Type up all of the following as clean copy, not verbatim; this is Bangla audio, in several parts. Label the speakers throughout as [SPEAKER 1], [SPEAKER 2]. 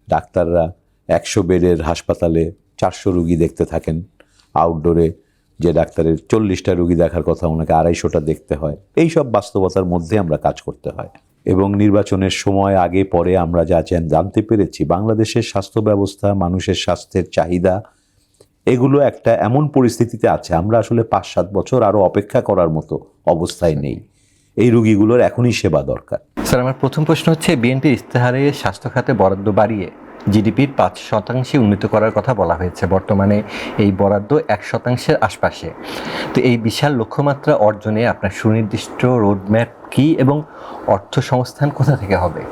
[SPEAKER 1] ডাক্তাররা 100 বেডের হাসপাতালে 400 রুগী দেখতে থাকেন, আউটডোরে যে ডাক্তারের 40টা রুগী দেখার কথা ওনাকে 250টা দেখতে হয়। এই সব বাস্তবতার মধ্যে আমরা কাজ করতে হয়। এবং নির্বাচনের সময় আগে পরে আমরা যা জানতে পেরেছি, বাংলাদেশের স্বাস্থ্য ব্যবস্থা, মানুষের স্বাস্থ্যের চাহিদা, এগুলো একটা এমন পরিস্থিতিতে আছে, আমরা আসলে 5-7 বছর আরও অপেক্ষা করার মতো অবস্থায় নেই। এই রুগীগুলোর এখনই সেবা দরকার।
[SPEAKER 2] স্যার, আমার প্রথম প্রশ্ন হচ্ছে, বিএনপির ইস্তেহারে স্বাস্থ্য খাতে বরাদ্দ বাড়িয়ে জিডিপির 5% উন্নীত করার কথা বলা হয়েছে। বর্তমানে এই বরাদ্দ 1%-এর আশপাশে। তো এই বিশাল লক্ষ্যমাত্রা অর্জনে আপনার সুনির্দিষ্ট রোডম্যাপ কি এবং অর্থ সংস্থান কোথা থেকে হবে?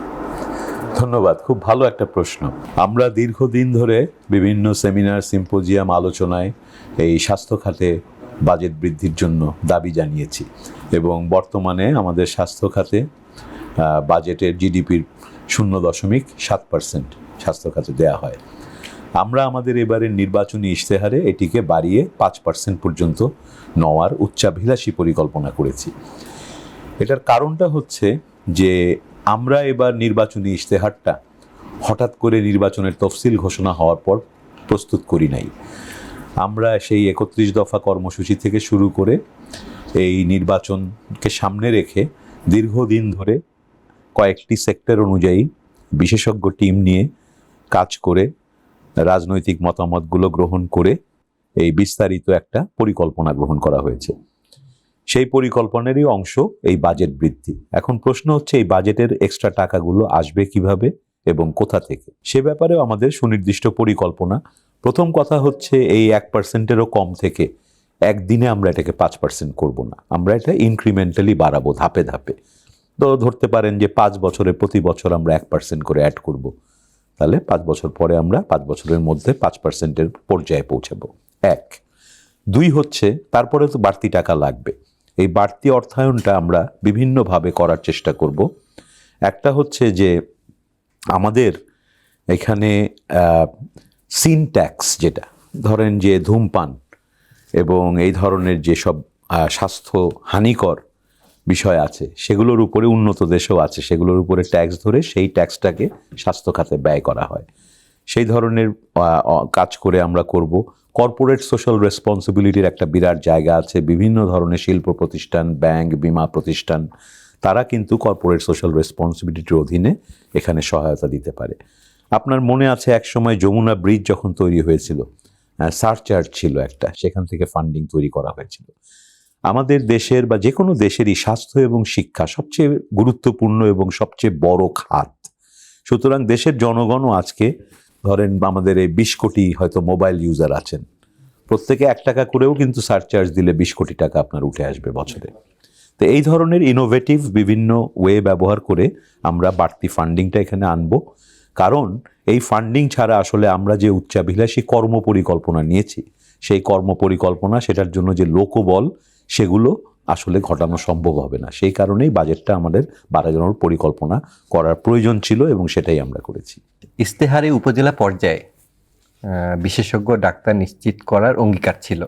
[SPEAKER 1] ধন্যবাদ, খুব ভালো একটা প্রশ্ন। আমরা দীর্ঘদিন ধরে বিভিন্ন সেমিনার, সিম্পোজিয়াম, আলোচনায় এই স্বাস্থ্য খাতে বাজেট বৃদ্ধির জন্য দাবি জানিয়েছি এবং বর্তমানে আমাদের স্বাস্থ্য খাতে বাজেটের জিডিপির 0.7% স্বাস্থ্য খাতে দেওয়া হয়। আমরা আমাদের এবারের নির্বাচনী ইশতেহারে এটিকে বাড়িয়ে 5% পর্যন্ত নেওয়ার উচ্চাভিলাষী পরিকল্পনা করেছি। এটার কারণটা হচ্ছে যে আমরা এবার নির্বাচনী ইশতেহারটা হঠাৎ করে নির্বাচনের তফসিল ঘোষণা হওয়ার পর প্রস্তুত করি নাই। আমরা সেই 31 দফা কর্মসূচি থেকে শুরু করে এই নির্বাচনকে সামনে রেখে দীর্ঘদিন ধরে কয়েকটি সেক্টর অনুযায়ী বিশেষজ্ঞ টিম নিয়ে কাজ করে রাজনৈতিক মতামতগুলো গ্রহণ করে এই বিস্তারিত একটা পরিকল্পনা গ্রহণ করা হয়েছে। সেই পরিকল্পনারই অংশ এই বাজেট বৃদ্ধি। এখন প্রশ্ন হচ্ছে, এই বাজেটের এক্সট্রা টাকাগুলো আসবে কিভাবে এবং কোথা থেকে, সে ব্যাপারেও আমাদের সুনির্দিষ্ট পরিকল্পনা। প্রথম কথা হচ্ছে, এই 1%-এরও কম থেকে একদিনে আমরা এটাকে 5% করব না, আমরা এটা ইনক্রিমেন্টালি বাড়াবো, ধাপে ধাপে। তো ধরতে পারেন যে 5 বছরে প্রতি বছর আমরা 1% করে অ্যাড করব, তাহলে 5 বছর পরে আমরা 5 বছরের মধ্যে 5%-এর পর্যায়ে পৌঁছাবো। 1, 2 হচ্ছে তারপরে তো বাড়তি টাকা লাগবে। এই বাড়তি অর্থায়নটা আমরা বিভিন্নভাবে করার চেষ্টা করব। একটা হচ্ছে যে আমাদের এখানে সিন ট্যাক্স, যেটা ধরেন যে ধূমপান এবং এই ধরনের যেসব স্বাস্থ্য হানিকর বিষয় আছে, সেগুলোর উপরে উন্নত দেশেও আছে, সেগুলোর উপরে ট্যাক্স ধরে সেই ট্যাক্সটাকে স্বাস্থ্য খাতে ব্যয় করা হয়। সেই ধরনের কাজ করে আমরা করব। কর্পোরেট সোশ্যাল রেসপন্সিবিলিটির একটা বিরাট জায়গা আছে। বিভিন্ন ধরনের শিল্প প্রতিষ্ঠান, ব্যাংক, বিমা প্রতিষ্ঠান, তারা কিন্তু কর্পোরেট সোশ্যাল রেসপন্সিবিলিটির অধীনে এখানে সহায়তা দিতে পারে। আপনার মনে আছে এক সময় যমুনা ব্রিজ যখন তৈরি হয়েছিল, সারচার্জ ছিল একটা, সেখান থেকে ফান্ডিং তৈরি করা হয়েছিল। আমাদের দেশের বা যে কোনো দেশেরই স্বাস্থ্য এবং শিক্ষা সবচেয়ে গুরুত্বপূর্ণ এবং সবচেয়ে বড় খাত। সুতরাং দেশের জনগণও আজকে ধরেন আমাদের এই 20 কোটি হয়তো মোবাইল ইউজার আছেন, প্রত্যেকে 1 টাকা করেও কিন্তু সারচার্জ দিলে 20 কোটি টাকা আপনার উঠে আসবে বছরে। তো এই ধরনের ইনোভেটিভ বিভিন্ন ওয়ে ব্যবহার করে আমরা বাড়তি ফান্ডিংটা এখানে আনবো। কারণ এই ফান্ডিং ছাড়া আসলে আমরা যে উচ্চাভিলাষী কর্মপরিকল্পনা নিয়েছি, সেই কর্মপরিকল্পনা, সেটার জন্য যে লোকবল, সেগুলো আসলে ঘটানো সম্ভব হবে না। সেই কারণেই বাজেটটা আমাদের বাড়ানোর পরিকল্পনা করার প্রয়োজন ছিল এবং সেটাই আমরা করেছি।
[SPEAKER 2] ইস্তেহারে উপজেলা পর্যায়ে বিশেষজ্ঞ ডাক্তার নিশ্চিত করার অঙ্গীকার ছিল,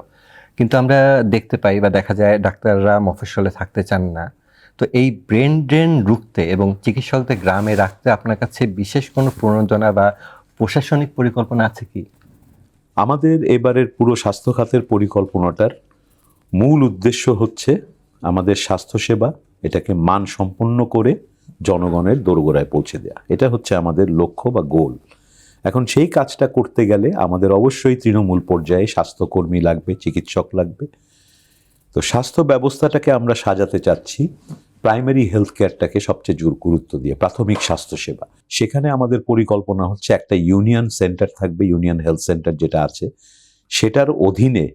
[SPEAKER 2] কিন্তু আমরা দেখতে পাই বা দেখা যায় ডাক্তাররা মফস্বলে থাকতে চান না। তো এই ব্রেন ড্রেন রুখতে এবং চিকিৎসকদের গ্রামে রাখতে আপনার কাছে বিশেষ কোনো প্রণোদনা বা প্রশাসনিক পরিকল্পনা আছে কি?
[SPEAKER 1] আমাদের এবারের পুরো স্বাস্থ্য খাতের পরিকল্পনাটার মূল উদ্দেশ্য হচ্ছে আমাদের স্বাস্থ্যসেবা এটাকে মানসম্পন্ন করে জনগণের দোরগোড়ায় পৌঁছে দেয়া। এটা হচ্ছে আমাদের লক্ষ্য বা গোল। এখন সেই কাজটা করতে গেলে আমাদের অবশ্যই তৃণমূল পর্যায়ে স্বাস্থ্যকর্মী লাগবে, চিকিৎসক লাগবে। তো স্বাস্থ্য ব্যবস্থাটাকে আমরা সাজাতে চাচ্ছি প্রাইমারি হেলথ কেয়ারটাকে সবচেয়ে গুরুত্ব দিয়ে, প্রাথমিক স্বাস্থ্যসেবা। সেখানে আমাদের পরিকল্পনা হচ্ছে একটা ইউনিয়ন সেন্টার থাকবে, ইউনিয়ন হেলথ সেন্টার যেটা আছে, সেটার অধীনে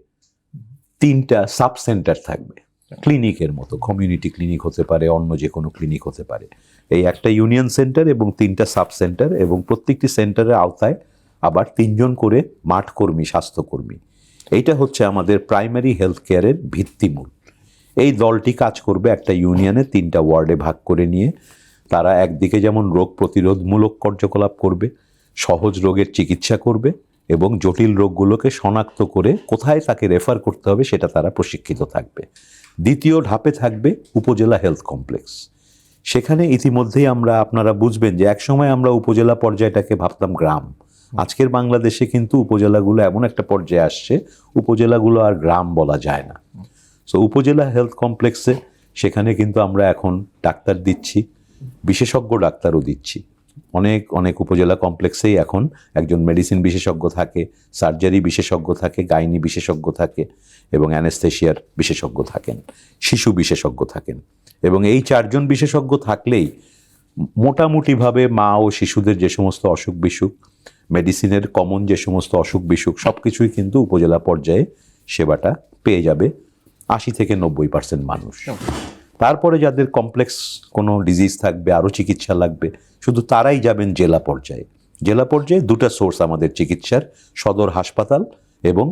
[SPEAKER 1] 3টা সাব সেন্টার থাকবে, ক্লিনিকের মতো। কমিউনিটি ক্লিনিক হতে পারে, অন্য যে কোনো ক্লিনিক হতে পারে। এই একটা ইউনিয়ন সেন্টার এবং 3টা সাব সেন্টার, এবং প্রত্যেকটি সেন্টারের আওতায় আবার 3 জন করে মাঠকর্মী, স্বাস্থ্যকর্মী। এইটা হচ্ছে আমাদের প্রাইমারি হেলথ কেয়ারের ভিত্তিমূল। এই দলটি কাজ করবে একটা ইউনিয়নে 3টা ওয়ার্ডে ভাগ করে নিয়ে। তারা একদিকে যেমন রোগ প্রতিরোধমূলক কার্যকলাপ করবে, সহজ রোগের চিকিৎসা করবে এবং জটিল রোগগুলোকে শনাক্ত করে কোথায় তাকে রেফার করতে হবে সেটা তারা প্রশিক্ষিত থাকবে। দ্বিতীয় ধাপে থাকবে উপজেলা হেলথ কমপ্লেক্স। সেখানে ইতিমধ্যেই আপনারা বুঝবেন যে একসময় আমরা উপজেলা পর্যায়টাকে ভাবতাম গ্রাম। আজকের বাংলাদেশে কিন্তু উপজেলাগুলো এমন একটা পর্যায়ে আসছে, উপজেলাগুলো আর গ্রাম বলা যায় না। সো উপজেলা হেলথ কমপ্লেক্সে সেখানে কিন্তু আমরা এখন ডাক্তার দিচ্ছি, বিশেষজ্ঞ ডাক্তারও দিচ্ছি। অনেক অনেক উপজেলা কমপ্লেক্সেই এখন একজন মেডিসিন বিশেষজ্ঞ থাকে, সার্জারি বিশেষজ্ঞ থাকে, গাইনি বিশেষজ্ঞ থাকে এবং অ্যানেস্থেশিয়ার বিশেষজ্ঞ থাকেন, শিশু বিশেষজ্ঞ থাকেন। এবং এই 4 জন বিশেষজ্ঞ থাকলেই মোটামুটিভাবে মা ও শিশুদের যে সমস্ত অসুখ বিসুখ, মেডিসিনের কমন যে সমস্ত অসুখ বিসুখ সব কিছুই কিন্তু উপজেলা পর্যায়ে সেবাটা পেয়ে যাবে 80 থেকে 90% মানুষ। তারপরে যাদের কমপ্লেক্স কোনো ডিজিজ থাকবে, আরও চিকিৎসা লাগবে, শুধু তারাই যাবেন জেলা পর্যায়ে। জেলা পর্যায়ে 2টা সোর্স আমাদের চিকিৎসার, সদর হাসপাতাল এবং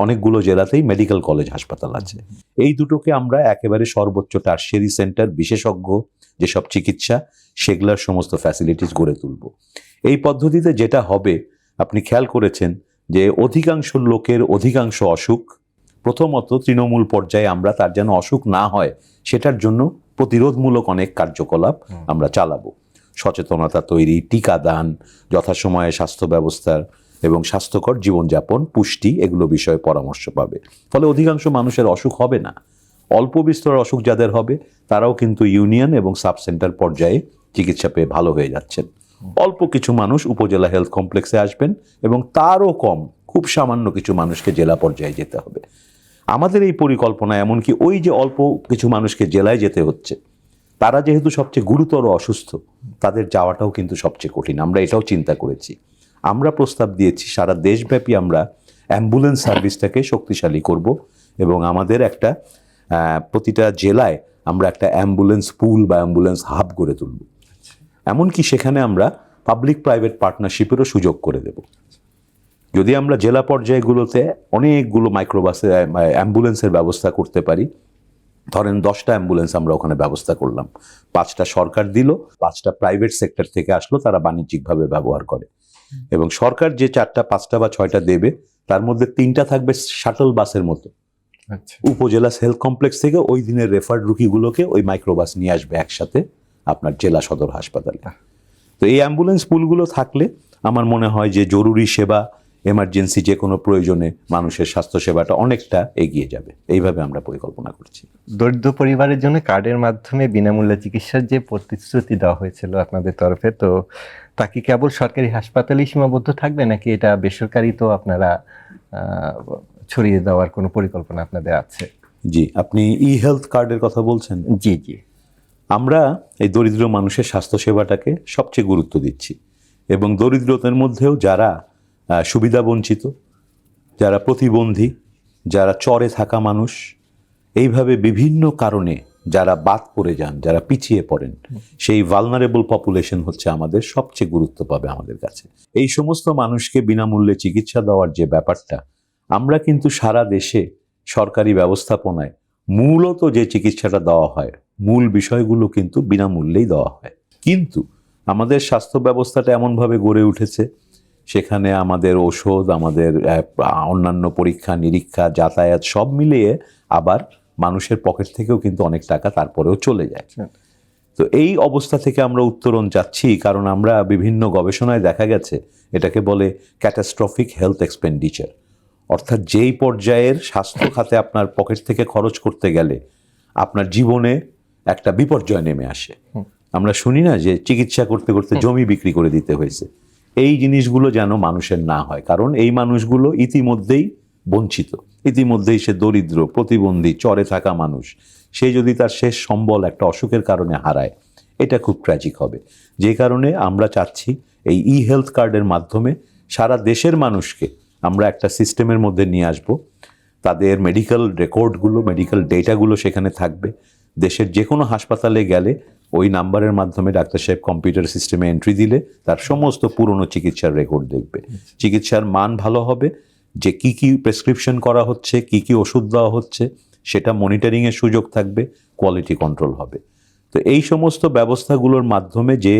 [SPEAKER 1] অনেকগুলো জেলাতেই মেডিকেল কলেজ হাসপাতাল আছে। এই দুটোকে আমরা একেবারে সর্বোচ্চ টারশিয়ারি সেন্টার, বিশেষজ্ঞ যেসব চিকিৎসা সেগুলোর সমস্ত ফ্যাসিলিটিস গড়ে তুলব। এই পদ্ধতিতে যেটা হবে, আপনি খেয়াল করেছেন যে অধিকাংশ লোকের অধিকাংশ অসুখ প্রথমত তৃণমূল পর্যায়ে আমরা তার যেন অসুখ না হয় সেটার জন্য প্রতিরোধমূলক অনেক কার্যকলাপ আমরা চালাবো। সচেতনতা তৈরি, টিকাদান, যথাসময়ে স্বাস্থ্য ব্যবস্থার এবং স্বাস্থ্যকর জীবনযাপন, পুষ্টি, এগুলো বিষয়ে পরামর্শ পাবে। ফলে অধিকাংশ মানুষের অসুখ হবে না। অল্প বিস্তর অসুখ যাদের হবে তারাও কিন্তু ইউনিয়ন এবং সাব সেন্টার পর্যায়ে চিকিৎসা পেয়ে ভালো হয়ে যাচ্ছেন। অল্প কিছু মানুষ উপজেলা হেলথ কমপ্লেক্সে আসবেন এবং তারও কম, খুব সামান্য কিছু মানুষকে জেলা পর্যায়ে যেতে হবে। আমাদের এই পরিকল্পনা এমনকি ওই যে অল্প কিছু মানুষকে জেলায় যেতে হচ্ছে, তারা যেহেতু সবচেয়ে গুরুতর অসুস্থ, তাদের যাওয়াটাও কিন্তু সবচেয়ে কঠিন। আমরা এটাও চিন্তা করেছি। আমরা প্রস্তাব দিয়েছি সারা দেশব্যাপী আমরা অ্যাম্বুলেন্স সার্ভিসটাকে শক্তিশালী করব এবং আমাদের একটা প্রতিটা জেলায় আমরা একটা অ্যাম্বুলেন্স পুল বা অ্যাম্বুলেন্স হাব গড়ে তুলব। এমনকি সেখানে আমরা পাবলিক প্রাইভেট পার্টনারশিপেরও সুযোগ করে দেব। যদি আমরা জেলা পর্যায়গুলোতে অনেকগুলো মাইক্রোবাসে অ্যাম্বুলেন্সের ব্যবস্থা করতে পারি, ধরেন 10টা অ্যাম্বুলেন্স আমরা ওখানে ব্যবস্থা করলাম, 5টা সরকার দিল, 5টা প্রাইভেট সেক্টর থেকে আসলো, তারা বাণিজ্যিকভাবে ব্যবহার করে। এবং সরকার যে 4টা 5টা বা 6টা দেবে তার মধ্যে 3টা থাকবে শাটল বাসের মতো। উপজেলা হেলথ কমপ্লেক্স থেকে ওই দিনের রেফার্ড রুগীগুলোকে ওই মাইক্রোবাস নিয়ে আসবে একসাথে আপনার জেলা সদর হাসপাতালে। তো এই অ্যাম্বুলেন্স পুলগুলো থাকলে আমার মনে হয় যে জরুরি সেবা, এমার্জেন্সি যে কোনো প্রয়োজনে মানুষের স্বাস্থ্য সেবাটা অনেকটা এগিয়ে যাবে। এইভাবে আমরা পরিকল্পনা করছি।
[SPEAKER 2] দরিদ্র পরিবারের জন্য কার্ডের মাধ্যমে বিনামূল্যে চিকিৎসার যে প্রতিশ্রুতি দেওয়া হয়েছিল আপনাদের তরফে, তো তা কি কেবল সরকারি হাসপাতালেই সীমাবদ্ধ থাকবে নাকি এটা বেসরকারি তো আপনারা ছড়িয়ে দেওয়ার কোনো পরিকল্পনা আপনাদের আছে?
[SPEAKER 1] জি, আপনি ই হেলথ কার্ডের কথা বলছেন?
[SPEAKER 2] জি জি।
[SPEAKER 1] আমরা এই দরিদ্র মানুষের স্বাস্থ্য সেবাটাকে সবচেয়ে গুরুত্ব দিচ্ছি এবং দরিদ্রতার মধ্যেও যারা সুবিধা বঞ্চিত, যারা প্রতিবন্ধী, যারা চরে থাকা মানুষ, এইভাবে বিভিন্ন কারণে যারা বাদ পড়ে যান, যারা পিছিয়ে পড়েন, সেই ভালনারেবল পপুলেশন হচ্ছে আমাদের সবচেয়ে গুরুত্ব পাবে আমাদের কাছে। এই সমস্ত মানুষকে বিনামূল্যে চিকিৎসা দেওয়ার যে ব্যাপারটা, আমরা কিন্তু সারা দেশে সরকারি ব্যবস্থাপনায় মূলত যে চিকিৎসাটা দেওয়া হয়, মূল বিষয়গুলো কিন্তু বিনামূল্যেই দেওয়া হয়। কিন্তু আমাদের স্বাস্থ্য ব্যবস্থাটা এমনভাবে গড়ে উঠেছে, সেখানে আমাদের ওষুধ, আমাদের অন্যান্য পরীক্ষা নিরীক্ষা, যাতায়াত সব মিলিয়ে আবার মানুষের পকেট থেকেও কিন্তু অনেক টাকা তারপরেও চলে যায়। তো এই অবস্থা থেকে আমরা উত্তরণ চাচ্ছি, কারণ আমরা বিভিন্ন গবেষণায় দেখা গেছে এটাকে বলে ক্যাটাস্ট্রফিক হেলথ এক্সপেন্ডিচার। অর্থাৎ যেই পর্যায়ের স্বাস্থ্য খাতে আপনার পকেট থেকে খরচ করতে গেলে আপনার জীবনে একটা বিপর্যয় নেমে আসে। আমরা শুনি না যে চিকিৎসা করতে করতে জমি বিক্রি করে দিতে হয়েছে। এই জিনিসগুলো যেন মানুষের না হয়, কারণ এই মানুষগুলো ইতিমধ্যেই বঞ্চিত, ইতিমধ্যেই সে দরিদ্র, প্রতিবন্ধী, চরে থাকা মানুষ। সে যদি তার শেষ সম্বল একটা অসুখের কারণে হারায়, এটা খুব ট্র্যাজিক হবে। যে কারণে আমরা চাচ্ছি এই ই হেলথ কার্ডের মাধ্যমে সারা দেশের মানুষকে আমরা একটা সিস্টেমের মধ্যে নিয়ে আসব। তাদের মেডিকেল রেকর্ডগুলো, মেডিকেল ডেটাগুলো সেখানে থাকবে। দেশের যে কোনো হাসপাতালে গেলে ওই নাম্বারের মাধ্যমে ডাক্তার সাহেব কম্পিউটার সিস্টেমে এন্ট্রি দিলে তার সমস্ত পুরনো চিকিৎসার রেকর্ড দেখবে। চিকিৎসার মান ভালো হবে, যে কি কি প্রেসক্রিপশন করা হচ্ছে, কি কি ওষুধ দেওয়া হচ্ছে সেটা মনিটরিংয়ের সুযোগ থাকবে, কোয়ালিটি কন্ট্রোল হবে। তো এই সমস্ত ব্যবস্থাগুলোর মাধ্যমে যে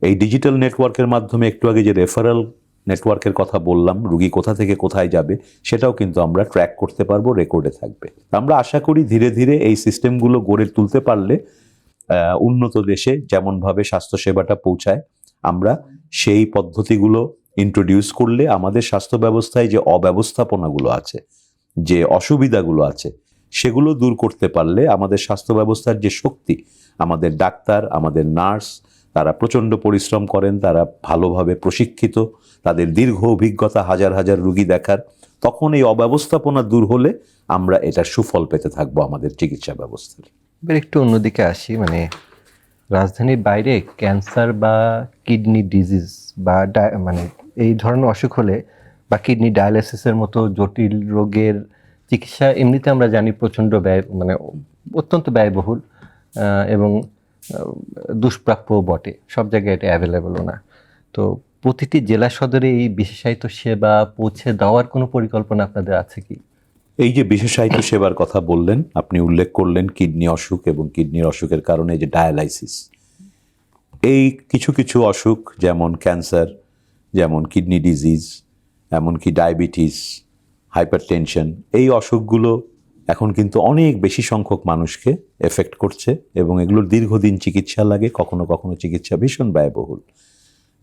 [SPEAKER 1] এই ডিজিটাল নেটওয়ার্কের মাধ্যমে একটু আগে যে রেফারেল নেটওয়ার্কের কথা বললাম, রুগী কোথা থেকে কোথায় যাবে সেটাও কিন্তু আমরা ট্র্যাক করতে পারবো, রেকর্ডে থাকবে। আমরা আশা করি ধীরে ধীরে এই সিস্টেমগুলো গড়ে তুলতে পারলে উন্নত দেশে যেমনভাবে স্বাস্থ্যসেবাটা পৌঁছায়, আমরা সেই পদ্ধতিগুলো ইন্ট্রোডিউস করলে আমাদের স্বাস্থ্য ব্যবস্থায় যে অব্যবস্থাপনাগুলো আছে, যে অসুবিধাগুলো আছে, সেগুলো দূর করতে পারলে আমাদের স্বাস্থ্য ব্যবস্থার যে শক্তি, আমাদের ডাক্তার, আমাদের নার্স, তারা প্রচণ্ড পরিশ্রম করেন, তারা ভালোভাবে প্রশিক্ষিত, তাদের দীর্ঘ অভিজ্ঞতা হাজার হাজার রুগী দেখার, তখন এই অব্যবস্থাপনা দূর হলে আমরা এটার সুফল পেতে থাকবো আমাদের চিকিৎসা ব্যবস্থার।
[SPEAKER 2] এবার একটু অন্যদিকে আসি, মানে রাজধানীর বাইরে ক্যান্সার বা কিডনি ডিজিজ বা মানে এই ধরনের অসুখ হলে বা কিডনি ডায়ালিসিসের মতো জটিল রোগের চিকিৎসা এমনিতে আমরা জানি প্রচণ্ড ব্যয়, মানে অত্যন্ত ব্যয়বহুল এবং দুষ্প্রাপ্য বটে, সব জায়গায় এটা অ্যাভেলেবলও না। তো প্রতিটি জেলা সদরে এই বিশেষায়িত সেবা পৌঁছে দেওয়ার কোনো পরিকল্পনা আপনাদের আছে কি?
[SPEAKER 1] এই যে বিশেষায়িত সেবার কথা বললেন, আপনি উল্লেখ করলেন কিডনি অসুখ এবং কিডনির অসুখের কারণে যে ডায়ালাইসিস, এই কিছু কিছু অসুখ যেমন ক্যান্সার, যেমন কিডনি ডিজিজ, এমনকি ডায়াবেটিস, হাইপারটেনশন, এই অসুখগুলো এখন কিন্তু অনেক বেশি সংখ্যক মানুষকে এফেক্ট করছে এবং এগুলোর দীর্ঘদিন চিকিৎসা লাগে, কখনো কখনো চিকিৎসা ভীষণ ব্যয়বহুল।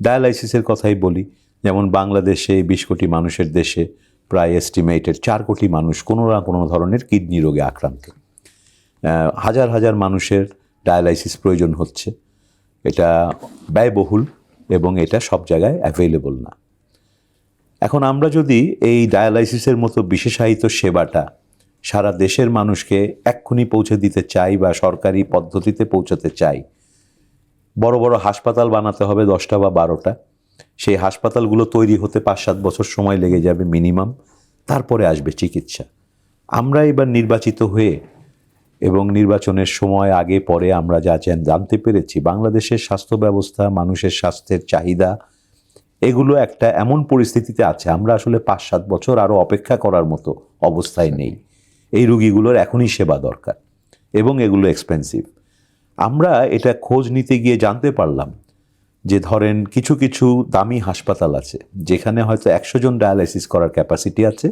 [SPEAKER 1] ডায়ালাইসিসের কথাই বলি, যেমন বাংলাদেশে 20 কোটি মানুষের দেশে প্রায় এস্টিমেটেড 4 কোটি মানুষ কোনো না কোনো ধরনের কিডনি রোগে আক্রান্ত। হাজার হাজার মানুষের ডায়ালাইসিস প্রয়োজন হচ্ছে। এটা ব্যয়বহুল এবং এটা সব জায়গায় অ্যাভেলেবল না। এখন আমরা যদি এই ডায়ালাইসিসের মতো বিশেষায়িত সেবাটা সারা দেশের মানুষকে এক্ষুনি পৌঁছে দিতে চাই বা সরকারি পদ্ধতিতে পৌঁছাতে চাই, বড় বড় হাসপাতাল বানাতে হবে 10টা বা 12টা। সেই হাসপাতালগুলো তৈরি হতে 5-7 বছর সময় লেগে যাবে মিনিমাম, তারপরে আসবে চিকিৎসা। আমরা এবার নির্বাচিত হয়ে এবং নির্বাচনের সময় আগে পরে আমরা যা জানতে পেরেছি, বাংলাদেশের স্বাস্থ্য ব্যবস্থা, মানুষের স্বাস্থ্যের চাহিদা, এগুলো একটা এমন পরিস্থিতিতে আছে, আমরা আসলে 5-7 বছর আরও অপেক্ষা করার মতো অবস্থায় নেই। এই রুগীগুলোর এখনই সেবা দরকার এবং এগুলো এক্সপেন্সিভ। আমরা এটা খোঁজ নিতে গিয়ে জানতে পারলাম যে ধরেন কিছু কিছু দামি হাসপাতাল আছে যেখানে হয়তো 100 জন ডায়ালাইসিস করার ক্যাপাসিটি আছে,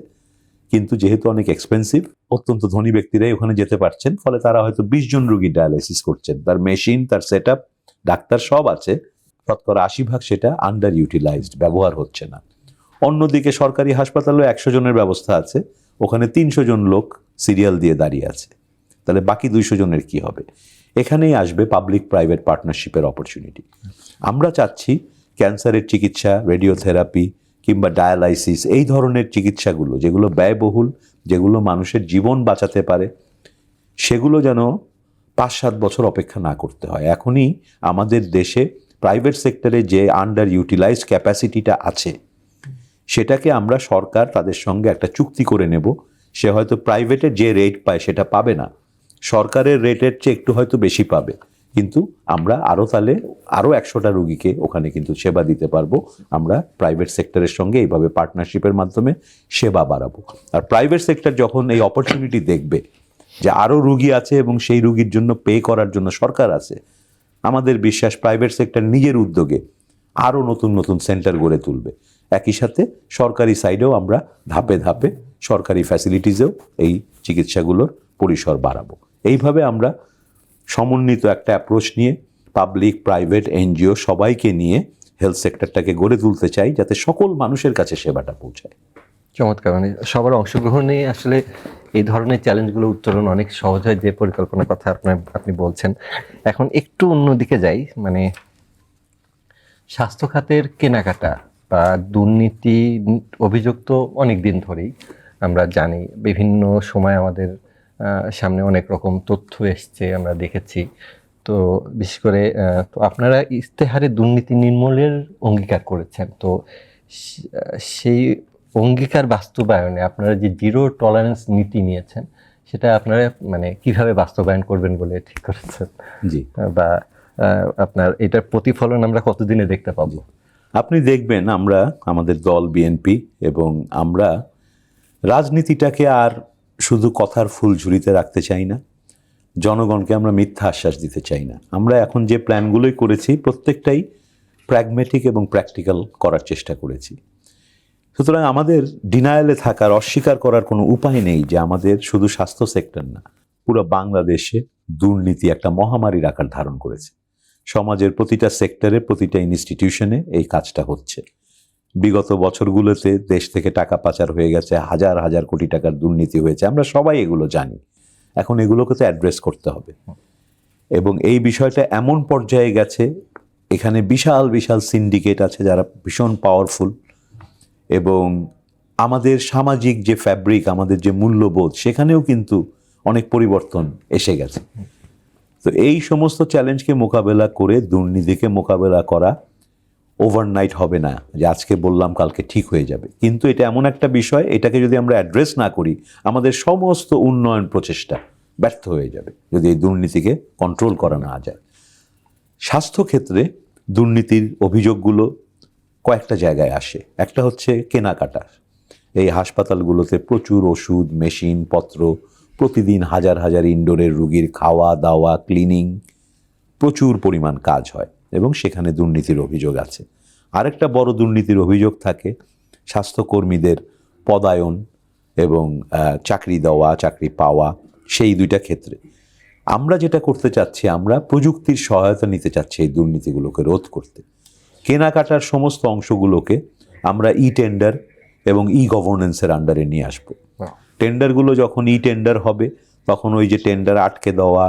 [SPEAKER 1] কিন্তু যেহেতু অনেক এক্সপেন্সিভ, অত্যন্ত ধনী ব্যক্তিরাই ওখানে যেতে পারছেন, ফলে তারা হয়তো 20 জন রুগী ডায়ালাইসিস করছেন। তার মেশিন, তার সেট আপ, ডাক্তার সব আছে, শতকরা 80% সেটা আন্ডার ইউটিলাইজড, ব্যবহার হচ্ছে না। অন্যদিকে সরকারি হাসপাতালেও 100 জনের ব্যবস্থা আছে, ওখানে 300 জন লোক সিরিয়াল দিয়ে দাঁড়িয়ে আছে, তাহলে বাকি 200 জনের কি হবে? এখানেই আসবে পাবলিক প্রাইভেট পার্টনারশিপের অপরচুনিটি। আমরা চাচ্ছি ক্যান্সারের চিকিৎসা, রেডিওথেরাপি কিংবা ডায়ালাইসিস, এই ধরনের চিকিৎসাগুলো যেগুলো ব্যয়বহুল, যেগুলো মানুষের জীবন বাঁচাতে পারে, সেগুলো যেন 5-7 বছর অপেক্ষা না করতে হয়। এখনই আমাদের দেশে প্রাইভেট সেক্টরে যে আন্ডার ইউটিলাইজড ক্যাপাসিটিটা আছে, সেটাকে আমরা সরকার তাদের সঙ্গে একটা চুক্তি করে নেব। সে হয়তো প্রাইভেটে যে রেট পায় সেটা পাবে না, সরকারের রেটের চেয়ে একটু হয়তো বেশি পাবে, কিন্তু আমরা তাহলে আরও 100টা রুগীকে ওখানে কিন্তু সেবা দিতে পারবো। আমরা প্রাইভেট সেক্টরের সঙ্গে এইভাবে পার্টনারশিপের মাধ্যমে সেবা বাড়াবো। আর প্রাইভেট সেক্টর যখন এই অপরচুনিটি দেখবে যে আরও রুগী আছে এবং সেই রুগীর জন্য পে করার জন্য সরকার আছে, আমাদের বিশ্বাস প্রাইভেট সেক্টর নিজের উদ্যোগে আরও নতুন নতুন সেন্টার গড়ে তুলবে। একই সাথে সরকারি সাইডেও আমরা ধাপে ধাপে সরকারি ফ্যাসিলিটিসেও এই চিকিৎসাগুলোর পরিসর বাড়াবো। এইভাবে আমরা সমন্বিত একটা অ্যাপ্রোচ নিয়ে পাবলিক, প্রাইভেট, এনজিও সবাইকে নিয়ে হেলথ সেক্টরটাকে গড়ে তুলতে চাই, যাতে সকল মানুষের কাছে সেবাটা পৌঁছায়।
[SPEAKER 2] চমৎকার, মানে সবার অংশগ্রহণে আসলে এই ধরনের চ্যালেঞ্জগুলো উত্তরণ অনেক সহজ হয়, যে পরিকল্পনার কথা আপনি বলছেন। এখন একটু অন্যদিকে যাই, মানে স্বাস্থ্য খাতের কেনাকাটা বা দুর্নীতি অভিযোগ তো অনেক দিন ধরেই আমরা জানি, বিভিন্ন সময় আমাদের সামনে অনেক রকম তথ্য এসছে, আমরা দেখেছি। তো বিশেষ করে তো আপনারা ইস্তেহারে দুর্নীতি নির্মূলের অঙ্গীকার করেছেন, তো সেই অঙ্গীকার বাস্তবায়নে আপনারা যে জিরো টলারেন্স নীতি নিয়েছেন, সেটা আপনারা মানে কিভাবে বাস্তবায়ন করবেন বলে ঠিক করেছেন?
[SPEAKER 1] জি,
[SPEAKER 2] বা আপনার এটার প্রতিফলন আমরা কতদিনে দেখতে পাবো?
[SPEAKER 1] আপনি দেখবেন আমরা, আমাদের দল বিএনপি এবং আমরা রাজনীতিটাকে আর শুধু কথার ফুল ঝুড়িতে রাখতে চাই না, জনগণকে আমরা মিথ্যা আশ্বাস দিতে চাই না। আমরা এখন যে প্ল্যানগুলোই করেছি প্রত্যেকটাই প্র্যাগমেটিক এবং প্র্যাকটিক্যাল করার চেষ্টা করেছি। সুতরাং আমাদের ডিনায়ালে থাকার, অস্বীকার করার কোনো উপায় নেই যে আমাদের শুধু স্বাস্থ্য সেক্টর না, পুরো বাংলাদেশে দুর্নীতি একটা মহামারীর আকার ধারণ করেছে। সমাজের প্রতিটা সেক্টরে, প্রতিটা ইনস্টিটিউশনে এই কাজটা হচ্ছে। বিগত বছরগুলোতে দেশ থেকে টাকা পাচার হয়ে গেছে, হাজার হাজার কোটি টাকার দুর্নীতি হয়েছে, আমরা সবাই এগুলো জানি। এখন এগুলোকে তো অ্যাড্রেস করতে হবে, এবং এই বিষয়টা এমন পর্যায়ে গেছে, এখানে বিশাল বিশাল সিন্ডিকেট আছে যারা ভীষণ পাওয়ারফুল, এবং আমাদের সামাজিক যে ফ্যাব্রিক, আমাদের যে মূল্যবোধ, সেখানেও কিন্তু অনেক পরিবর্তন এসে গেছে। তো এই সমস্ত চ্যালেঞ্জকে মোকাবেলা করে দুর্নীতিকে মোকাবেলা করা ওভারনাইট হবে না, যে আজকে বললাম কালকে ঠিক হয়ে যাবে। কিন্তু এটা এমন একটা বিষয়, এটাকে যদি আমরা অ্যাড্রেস না করি, আমাদের সমস্ত উন্নয়ন প্রচেষ্টা ব্যর্থ হয়ে যাবে যদি এই দুর্নীতিকে কন্ট্রোল করা না যায়। স্বাস্থ্যক্ষেত্রে দুর্নীতির অভিযোগগুলো কয়েকটা জায়গায় আসে। একটা হচ্ছে কেনাকাটা। এই হাসপাতালগুলোতে প্রচুর ওষুধ, মেশিন পত্র, প্রতিদিন হাজার হাজার ইনডোরের রুগীর খাওয়া দাওয়া, ক্লিনিং, প্রচুর পরিমাণ কাজ হয় এবং সেখানে দুর্নীতির অভিযোগ আছে। আরেকটা বড় দুর্নীতির অভিযোগ থাকে স্বাস্থ্যকর্মীদের পদায়ন এবং চাকরি দেওয়া, চাকরি পাওয়া, সেই দুইটা ক্ষেত্রে। আমরা যেটা করতে চাচ্ছি, আমরা প্রযুক্তির সহায়তা নিতে চাচ্ছি এই দুর্নীতিগুলোকে রোধ করতে। কেনাকাটার সমস্ত অংশগুলোকে আমরা টেন্ডার এবং গভর্নেন্সের আন্ডারে নিয়ে আসবো। টেন্ডারগুলো যখন টেন্ডার হবে, তখন ওই যে টেন্ডার আটকে দেওয়া,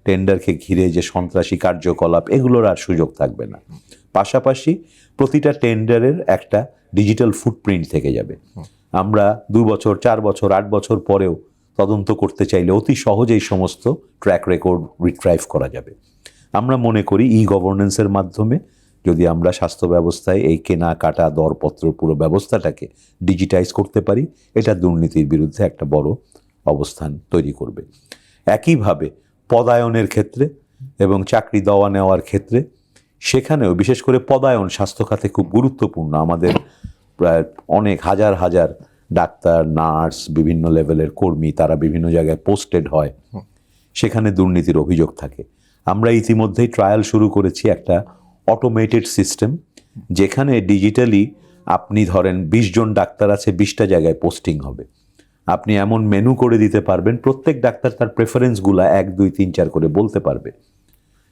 [SPEAKER 1] টেন্ডারকে ঘিরে যে সন্ত্রাসী কার্যকলাপ, এগুলোর আর সুযোগ থাকবে না। পাশাপাশি প্রতিটা টেন্ডারের একটা ডিজিটাল ফুটপ্রিন্ট থেকে যাবে। আমরা 2 বছর, 4 বছর, 8 বছর পরেও তদন্ত করতে চাইলে অতি সহজেই সমস্ত ট্র্যাক রেকর্ড রিট্রাইভ করা যাবে। আমরা মনে করি গভর্নেন্সের মাধ্যমে যদি আমরা স্বাস্থ্য ব্যবস্থায় এই কেনাকাটা, দরপত্র, পুরো ব্যবস্থাটাকে ডিজিটাইজ করতে পারি, এটা দুর্নীতির বিরুদ্ধে একটা বড় অবস্থান তৈরি করবে। একইভাবে পদায়নের ক্ষেত্রে এবং চাকরি দেওয়া নেওয়ার ক্ষেত্রে, সেখানেও বিশেষ করে পদায়ন স্বাস্থ্য খাতে খুব গুরুত্বপূর্ণ। আমাদের প্রায় অনেক হাজার হাজার ডাক্তার, নার্স, বিভিন্ন লেভেলের কর্মী, তারা বিভিন্ন জায়গায় পোস্টেড হয়, সেখানে দুর্নীতির অভিযোগ থাকে। আমরা ইতিমধ্যেই ট্রায়াল শুরু করেছি একটা অটোমেটেড সিস্টেম, যেখানে ডিজিটালি আপনি ধরেন 20 জন ডাক্তার আছে, 20টা জায়গায় পোস্টিং হবে। আপনি এমন মেনু করে দিতে পারবেন, প্রত্যেক ডাক্তার তার প্রেফারেন্সগুলা 1, 2, 3, 4 করে বলতে পারবে,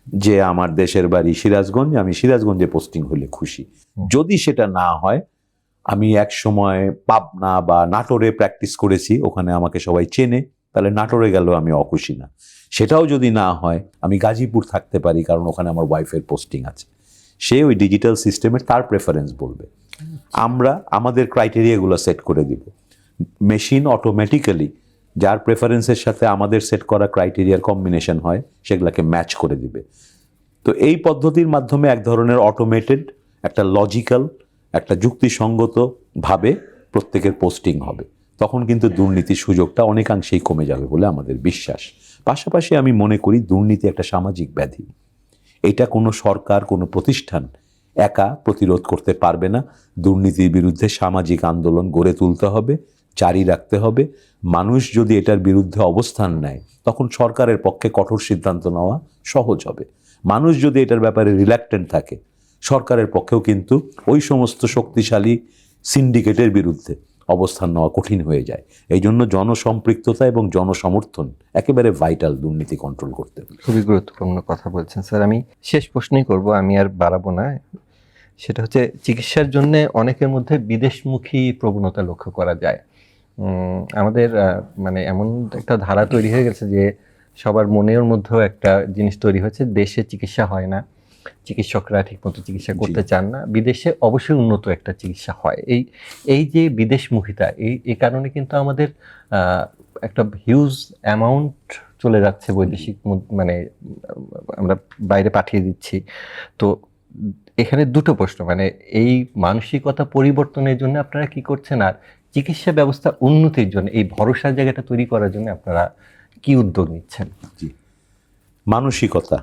[SPEAKER 1] যে আমার দেশের বাড়ি সিরাজগঞ্জ, আমি সিরাজগঞ্জে পোস্টিং হলে খুশি। যদি সেটা না হয়, আমি এক সময় পাবনা বা নাটোরে প্র্যাকটিস করেছি, ওখানে আমাকে সবাই চেনে, তাহলে নাটোরে গেলেও আমি অখুশি না। সেটাও যদি না হয়, আমি গাজীপুর থাকতে পারি, কারণ ওখানে আমার ওয়াইফের পোস্টিং আছে। সে ওই ডিজিটাল সিস্টেমের তার প্রেফারেন্স বলবে। আমরা আমাদের ক্রাইটেরিয়াগুলো সেট করে দিব। মেশিন অটোমেটিক্যালি যার প্রেফারেন্সের সাথে আমাদের সেট করা ক্রাইটেরিয়ার কম্বিনেশন হয়, সেগুলোকে ম্যাচ করে দিবে। তো এই পদ্ধতির মাধ্যমে এক ধরনের অটোমেটেড, একটা লজিক্যাল, একটা যুক্তিসঙ্গতভাবে প্রত্যেকের পোস্টিং হবে। তখন কিন্তু দুর্নীতির সুযোগটা অনেকাংশেই কমে যাবে বলে আমাদের বিশ্বাস। পাশাপাশি আমি মনে করি দুর্নীতি একটা সামাজিক ব্যাধি। এটা কোনো সরকার, কোনো প্রতিষ্ঠান একা প্রতিরোধ করতে পারবে না। দুর্নীতির বিরুদ্ধে সামাজিক আন্দোলন গড়ে তুলতে হবে, জারি রাখতে হবে। মানুষ যদি এটার বিরুদ্ধে অবস্থান নেয়, তখন সরকারের পক্ষে কঠোর সিদ্ধান্ত নেওয়া সহজ হবে। মানুষ যদি এটার ব্যাপারে রিল্যাক্টেন্ট থাকে, সরকারের পক্ষেও কিন্তু ওই সমস্ত শক্তিশালী সিন্ডিকেটের বিরুদ্ধে অবস্থান নেওয়া কঠিন হয়ে যায়। এই জন্য জনসম্পৃক্ততা এবং জনসমর্থন একেবারে ভাইটাল দুর্নীতি কন্ট্রোল করতে।
[SPEAKER 2] খুবই গুরুত্বপূর্ণ কথা বলছেন স্যার। আমি শেষ প্রশ্নই করব, আমি আর বাড়াবো না। সেটা হচ্ছে, চিকিৎসার জন্য অনেকের মধ্যে বিদেশমুখী প্রবণতা লক্ষ্য করা যায়। আমাদের মানে এমন একটা ধারা তৈরি হয়ে গেছে যে সবার মনের মধ্যেও একটা জিনিস তৈরি হয়েছে, দেশে চিকিৎসা হয় না, চিকিৎসকরা ঠিকমতো চিকিৎসা করতে চান না, বিদেশে অবশ্যই উন্নত একটা চিকিৎসা হয়। এই যে বিদেশমুখিতা, এই কারণে কিন্তু আমাদের একটা হিউজ অ্যামাউন্ট চলে যাচ্ছে বৈদেশিক, মানে আমরা বাইরে পাঠিয়ে দিচ্ছি। তো এখানে দুটো প্রশ্ন, মানে এই মানসিকতা পরিবর্তনের জন্য আপনারা কি করছেন, আর চিকিৎসা ব্যবস্থা উন্নতির জন্য এই ভরসার জায়গাটা তৈরি করার জন্য আপনারা কি উদ্যোগ নিচ্ছেন?
[SPEAKER 1] জি, মানসিকতা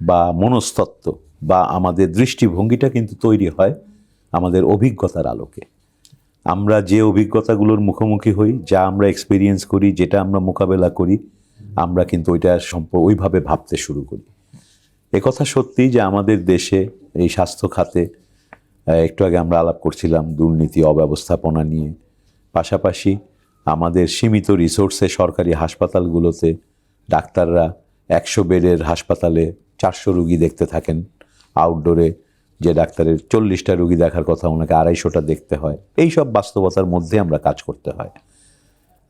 [SPEAKER 1] বা মনস্তত্ত্ব বা আমাদের দৃষ্টিভঙ্গিটা কিন্তু তৈরি হয় আমাদের অভিজ্ঞতার আলোকে। আমরা যে অভিজ্ঞতাগুলোর মুখোমুখি হই, যা আমরা এক্সপিরিয়েন্স করি, যেটা আমরা মোকাবেলা করি, আমরা কিন্তু ওইটা ওইভাবে ভাবতে শুরু করি। একথা সত্যি যে আমাদের দেশে এই স্বাস্থ্য খাতে, একটু আগে আমরা আলাপ করছিলাম দুর্নীতি, অব্যবস্থাপনা নিয়ে, পাশাপাশি আমাদের সীমিত রিসোর্সে সরকারি হাসপাতালগুলোতে ডাক্তাররা 100 বেডের হাসপাতালে 400 রুগী দেখতে থাকেন, আউটডোরে যে ডাক্তারের 40টা রুগী দেখার কথা ওনাকে 250টা দেখতে হয়। এই সব বাস্তবতার মধ্যে আমরা কাজ করতে হয়।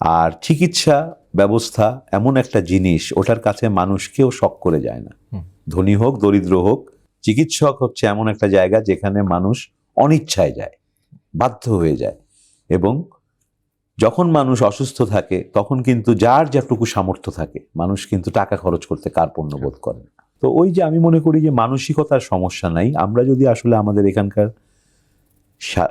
[SPEAKER 1] আর চিকিৎসা ব্যবস্থা এমন একটা জিনিস, ওটার কাছে মানুষ কেউ শখ করে যায় না, ধনী হোক দরিদ্র হোক। চিকিৎসক হচ্ছে এমন একটা জায়গা যেখানে মানুষ অনিচ্ছায় যায়, বাধ্য হয়ে যায়। এবং যখন মানুষ অসুস্থ থাকে তখন কিন্তু যার যতটুকু সামর্থ্য থাকে মানুষ কিন্তু টাকা খরচ করতে কার্পণ্য বোধ করে না। তো ওই যে আমি মনে করি যে মানসিকতার সমস্যা নাই, আমরা যদি আসলে আমাদের এখানকার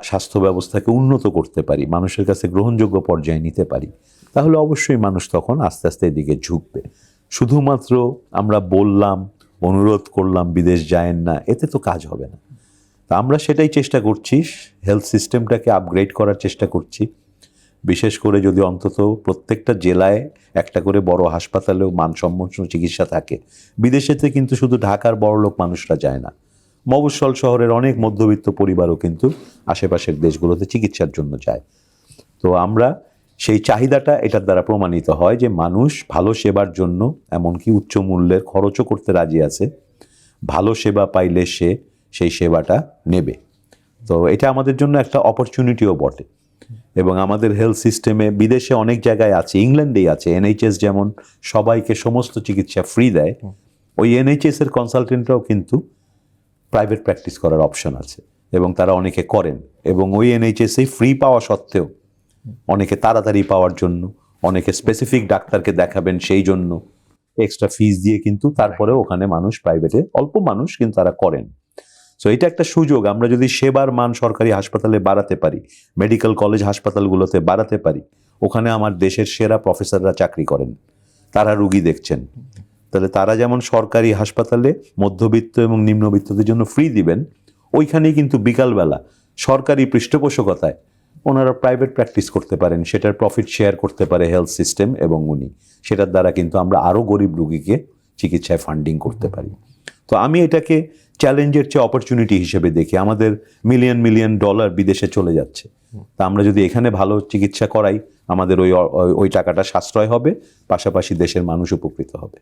[SPEAKER 1] স্বাস্থ্য ব্যবস্থাকে উন্নত করতে পারি, মানুষের কাছে গ্রহণযোগ্য পর্যায়ে নিতে পারি, তাহলে অবশ্যই মানুষ তখন আস্তে আস্তে এদিকে ঝুঁকবে। শুধুমাত্র আমরা বললাম, অনুরোধ করলাম বিদেশ যায়েন না, এতে তো কাজ হবে না। তা আমরা সেটাই চেষ্টা করছি, হেলথ সিস্টেমটাকে আপগ্রেড করার চেষ্টা করছি। বিশেষ করে যদি অন্তত প্রত্যেকটা জেলায় একটা করে বড় হাসপাতালেও মানসম্মত চিকিৎসা থাকে। বিদেশেতে কিন্তু শুধু ঢাকার বড়লোক মানুষরা যায় না, মফস্বল শহরের অনেক মধ্যবিত্ত পরিবারও কিন্তু আশেপাশের দেশগুলোতে চিকিৎসার জন্য যায়। তো আমরা সেই চাহিদাটা এটার দ্বারা প্রমাণিত হয় যে মানুষ ভালো সেবার জন্য এমনকি উচ্চ মূল্যের খরচও করতে রাজি আছে। ভালো সেবা পাইলে সে সেই সেবাটা নেবে। তো এটা আমাদের জন্য একটা অপরচুনিটিও বটে। এবং আমাদের হেলথ সিস্টেমে বিদেশে অনেক জায়গায় আছে, ইংল্যান্ডেই আছে, NHS যেমন সবাইকে সমস্ত চিকিৎসা ফ্রি দেয়, ওই NHS এর কনসালটেন্টরাও কিন্তু প্রাইভেট প্র্যাকটিস করার অপশন আছে এবং তারা অনেকে করেন। এবং ওই NHS ফ্রি পাওয়া সত্ত্বেও অনেকে তাড়াতাড়ি পাওয়ার জন্য, অনেকে স্পেসিফিক ডাক্তারকে দেখাবেন সেই জন্য এক্সট্রা ফিস দিয়ে কিন্তু তারপরে ওখানে মানুষ প্রাইভেটে, অল্প মানুষ কিন্তু তারা করেন। সো এটা একটা সুযোগ, আমরা যদি সেবার মান সরকারি হাসপাতালে বাড়াতে পারি, মেডিকেল কলেজ হাসপাতালগুলোতে বাড়াতে পারি, ওখানে আমার দেশের সেরা প্রফেসররা চাকরি করেন, তারা রুগী দেখছেন, তাহলে তারা যেমন সরকারি হাসপাতালে মধ্যবিত্ত এবং নিম্নবিত্তদের জন্য ফ্রি দিবেন, ওইখানেই কিন্তু বিকালবেলা সরকারি পৃষ্ঠপোষকতায় ওনারা প্রাইভেট প্র্যাকটিস করতে পারেন, সেটার প্রফিট শেয়ার করতে পারে হেলথ সিস্টেম এবং উনি, সেটার দ্বারা কিন্তু আমরা আরও গরিব রুগীকে চিকিৎসায় ফান্ডিং করতে পারি। তো আমি এটাকে চ্যালেঞ্জের চেয়ে অপরচুনিটি হিসেবে দেখি। আমাদের মিলিয়ন মিলিয়ন ডলার বিদেশে চলে যাচ্ছে, তা আমরা যদি এখানে ভালো চিকিৎসা করাই, আমাদের ওই টাকাটা সাশ্রয় হবে, পাশাপাশি দেশের মানুষ উপকৃত হবে।